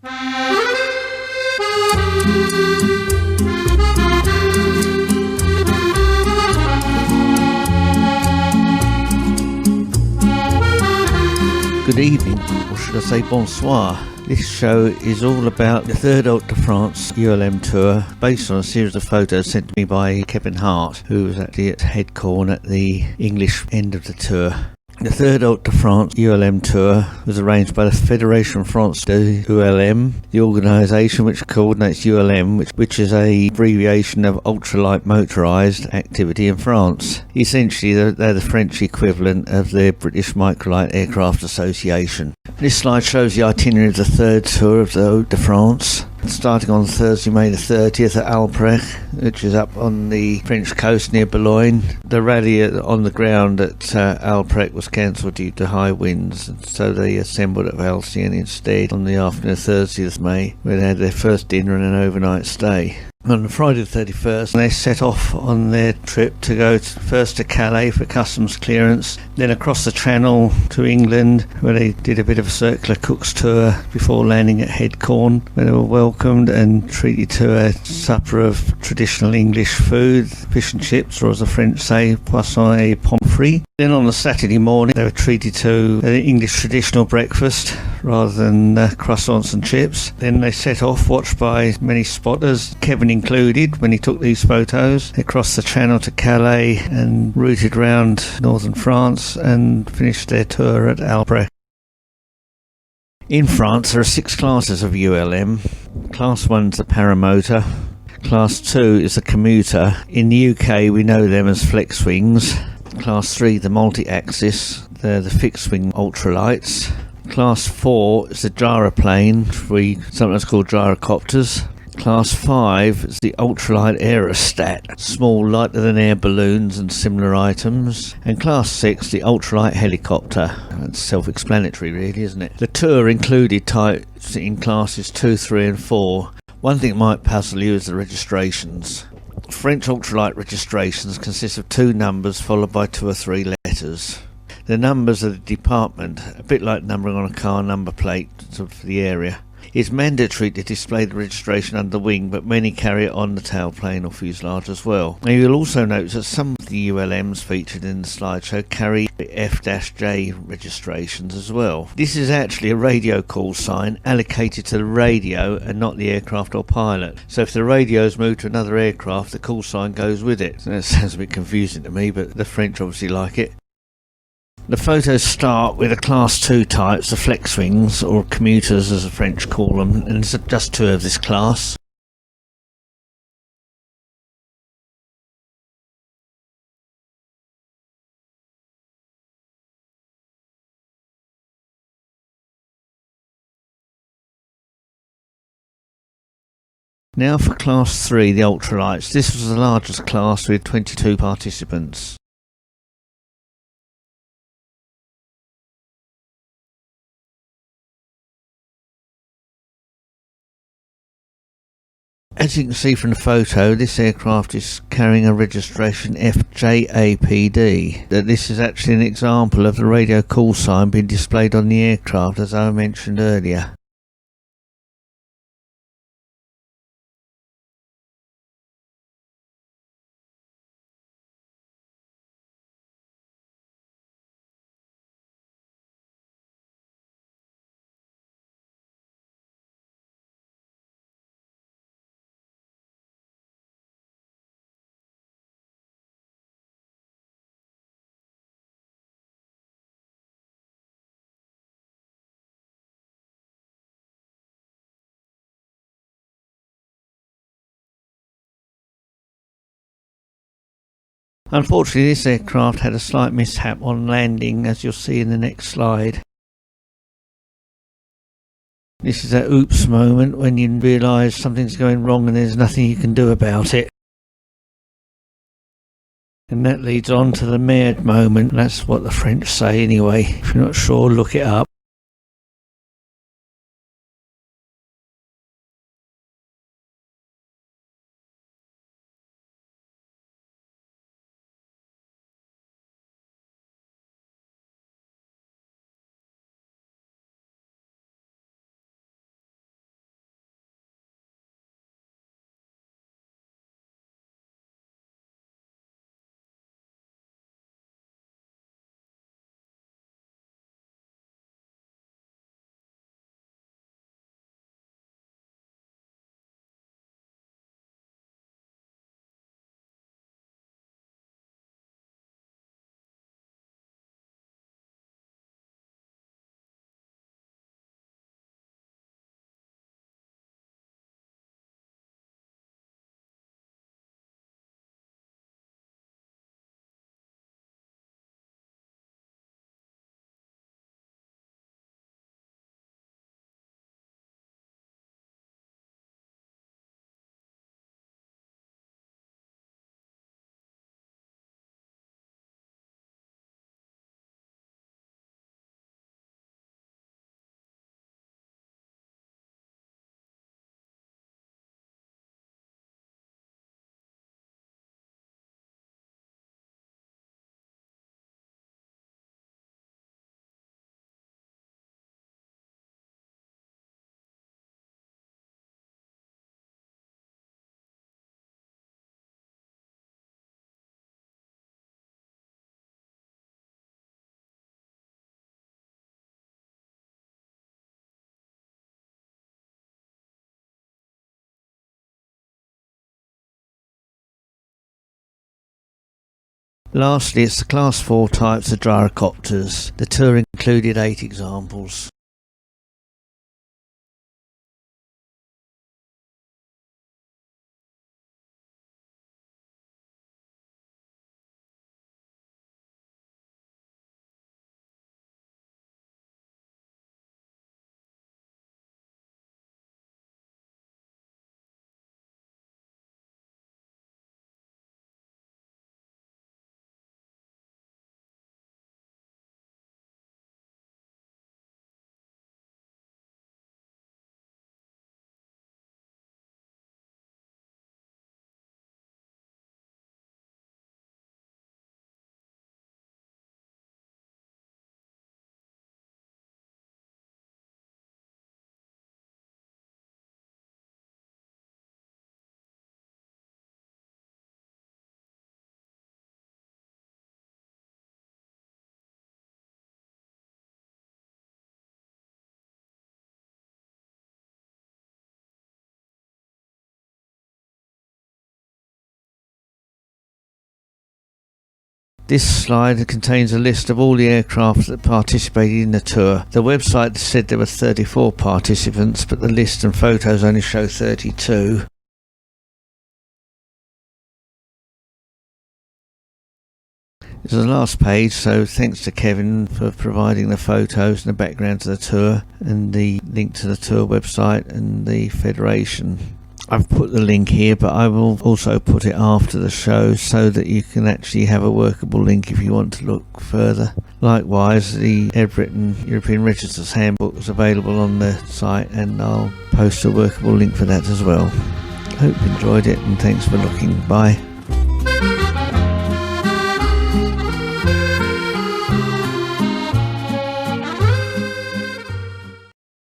Good evening, or should I say bonsoir. This show is all about the third Hauts de France ULM tour, based on a series of photos sent to me by Kevin Hauts, who was actually at head corn at the English end of the tour. The third Hauts de France ULM tour was arranged by the Fédération France de ULM, the organisation which coordinates ULM, which is a abbreviation of ultralight motorised activity in France. Essentially, they're the French equivalent of the British Microlight Aircraft Association. This slide shows the itinerary of the third tour of the Hauts de France, starting on Thursday, May the 30th at Alprech, which is up on the French coast near Boulogne. The rally on the ground at Alprech was cancelled due to high winds, and so they assembled at Valenciennes instead on the afternoon of Thursday of May, where they had their first dinner and an overnight stay. On Friday the 31st, they set off on their trip to go first to Calais for customs clearance, then across the Channel to England, where they did a bit of a circular cook's tour before landing at Headcorn, where they were welcomed and treated to a supper of traditional English food, fish and chips, or as the French say, poisson et pommes frites. Then on the Saturday morning, they were treated to an English traditional breakfast rather than croissants and chips. Then they set off, watched by many spotters, Kevin included, when he took these photos. They crossed the Channel to Calais and routed round northern France and finished their tour at Alprech. In France, there are 6 classes of ULM. Class 1 is the paramotor. Class 2 is the commuter. In the UK, we know them as flex wings. Class 3, the multi-axis. They're the fixed-wing ultralights. Class 4 is the gyroplane, sometimes called gyrocopters. Class 5 is the ultralight aerostat, small lighter-than-air balloons and similar items. And Class 6, the ultralight helicopter. That's self-explanatory really, isn't it? The tour included types in classes 2, 3 and 4. One thing that might puzzle you is the registrations. French ultralight registrations consist of 2 numbers followed by 2 or 3 letters. The numbers of the department, a bit like numbering on a car number plate of the area. It's mandatory to display the registration under the wing, but many carry it on the tailplane or fuselage as well. Now you'll also notice that some of the ULMs featured in the slideshow carry F-J registrations as well. This is actually a radio call sign allocated to the radio and not the aircraft or pilot. So if the radio's moved to another aircraft, the call sign goes with it. That sounds a bit confusing to me, but the French obviously like it. The photos start with the Class 2 types, the flex wings, or commuters as the French call them, and there's just 2 of this class. Now for Class 3, the ultralights. This was the largest class with 22 participants. As you can see from the photo, this aircraft is carrying a registration FJAPD. This is actually an example of the radio call sign being displayed on the aircraft, as I mentioned earlier. Unfortunately, this aircraft had a slight mishap on landing, as you'll see in the next slide. This is that oops moment when you realise something's going wrong and there's nothing you can do about it. And that leads on to the merde moment. That's what the French say anyway. If you're not sure, look it up. Lastly, it's the Class 4 types of gyrocopters. The tour included 8 examples. This slide contains a list of all the aircraft that participated in the tour. The website said there were 34 participants, but the list and photos only show 32. This is the last page, so thanks to Kevin for providing the photos and the background to the tour and the link to the tour website and the federation. I've put the link here, but I will also put it after the show so that you can actually have a workable link if you want to look further. Likewise, the Air Britain European Registrar's Handbook is available on the site, and I'll post a workable link for that as well. Hope you enjoyed it, and thanks for looking. Bye.